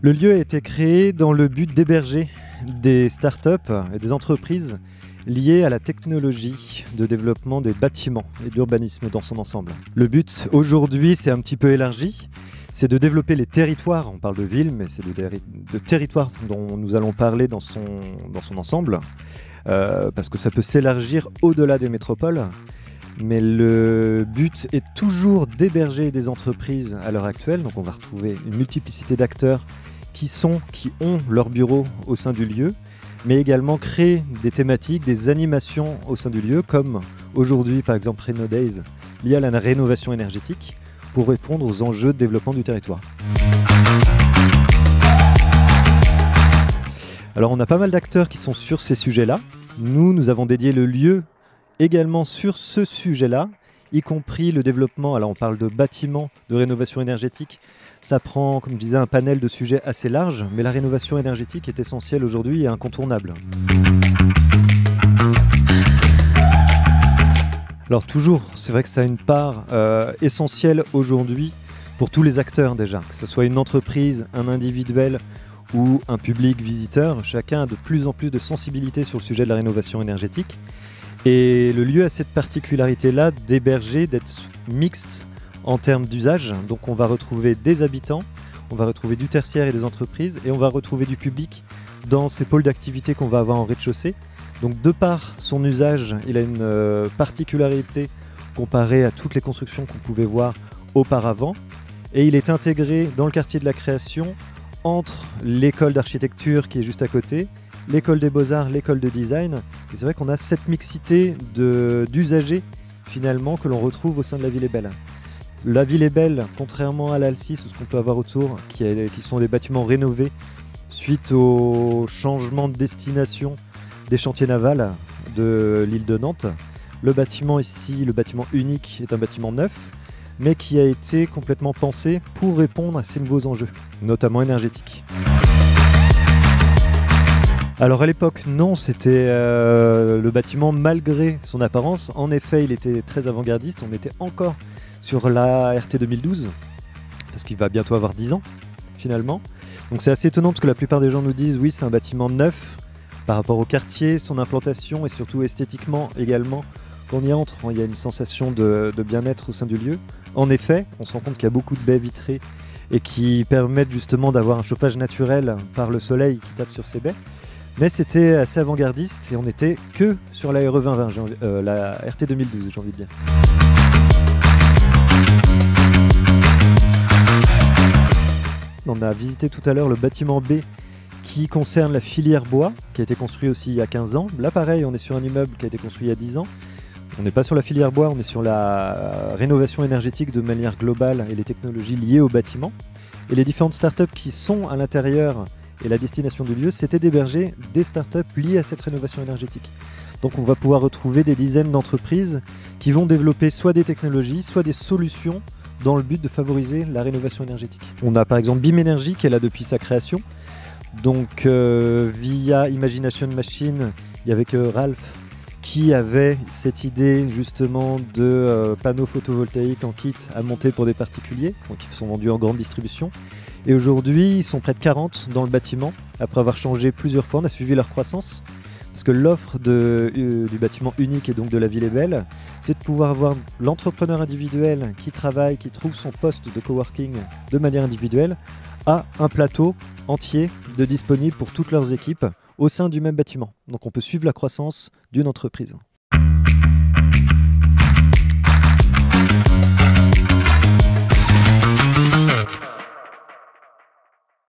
Le lieu a été créé dans le but d'héberger des startups et des entreprises liées à la technologie de développement des bâtiments et de l'urbanisme dans son ensemble. Le but aujourd'hui, c'est un petit peu élargi, c'est de développer les territoires, on parle de villes, mais c'est de territoires dont nous allons parler dans son ensemble, parce que ça peut s'élargir au-delà des métropoles. Mais le but est toujours d'héberger des entreprises à l'heure actuelle, donc on va retrouver une multiplicité d'acteurs qui ont leur bureau au sein du lieu, mais également créer des thématiques, des animations au sein du lieu, comme aujourd'hui par exemple RenoDays, lié à la rénovation énergétique, pour répondre aux enjeux de développement du territoire. Alors on a pas mal d'acteurs qui sont sur ces sujets-là. Nous avons dédié le lieu également sur ce sujet-là, y compris le développement, alors on parle de bâtiments, de rénovation énergétique, ça prend, comme je disais, un panel de sujets assez large, mais la rénovation énergétique est essentielle aujourd'hui et incontournable. Alors toujours, c'est vrai que ça a une part essentielle aujourd'hui pour tous les acteurs déjà, que ce soit une entreprise, un individuel ou un public visiteur, chacun a de plus en plus de sensibilité sur le sujet de la rénovation énergétique. Et le lieu a cette particularité-là d'héberger, d'être mixte en termes d'usage. Donc on va retrouver des habitants, on va retrouver du tertiaire et des entreprises, et on va retrouver du public dans ces pôles d'activité qu'on va avoir en rez-de-chaussée. Donc de par son usage, il a une particularité comparée à toutes les constructions qu'on pouvait voir auparavant. Et il est intégré dans le quartier de la création entre l'école d'architecture qui est juste à côté, l'école des beaux-arts, l'école de design. Et c'est vrai qu'on a cette mixité d'usagers finalement que l'on retrouve au sein de la Ville est Belle. La Ville est Belle, contrairement à l'Alsis ou ce qu'on peut avoir autour, qui sont des bâtiments rénovés suite au changement de destination des chantiers navals de l'île de Nantes. Le bâtiment ici, le bâtiment unique, est un bâtiment neuf, mais qui a été complètement pensé pour répondre à ces nouveaux enjeux, notamment énergétiques. Alors à l'époque, non, c'était le bâtiment malgré son apparence. En effet, il était très avant-gardiste. On était encore sur la RT 2012, parce qu'il va bientôt avoir 10 ans, finalement. Donc c'est assez étonnant, parce que la plupart des gens nous disent, oui, c'est un bâtiment neuf, par rapport au quartier, son implantation, et surtout esthétiquement également. Quand on y entre, il y a une sensation de bien-être au sein du lieu. En effet, on se rend compte qu'il y a beaucoup de baies vitrées, et qui permettent justement d'avoir un chauffage naturel par le soleil qui tape sur ces baies. Mais c'était assez avant-gardiste et on n'était que sur la RE 2020, la RT 2012, j'ai envie de dire. On a visité tout à l'heure le bâtiment B qui concerne la filière bois, qui a été construit aussi il y a 15 ans. Là pareil, on est sur un immeuble qui a été construit il y a 10 ans. On n'est pas sur la filière bois, on est sur la rénovation énergétique de manière globale et les technologies liées au bâtiment. Et les différentes startups qui sont à l'intérieur et la destination du lieu, c'était d'héberger des startups liées à cette rénovation énergétique. Donc on va pouvoir retrouver des dizaines d'entreprises qui vont développer soit des technologies, soit des solutions dans le but de favoriser la rénovation énergétique. On a par exemple BIM Energy qui est là depuis sa création. Donc via Imagination Machine, il y avait que Ralph qui avait cette idée justement de panneaux photovoltaïques en kit à monter pour des particuliers, qui sont vendus en grande distribution. Et aujourd'hui, ils sont près de 40 dans le bâtiment. Après avoir changé plusieurs fois, on a suivi leur croissance. Parce que l'offre du bâtiment unique et donc de la Ville est Belle, c'est de pouvoir avoir l'entrepreneur individuel qui travaille, qui trouve son poste de coworking de manière individuelle, à un plateau entier de disponible pour toutes leurs équipes au sein du même bâtiment. Donc on peut suivre la croissance d'une entreprise.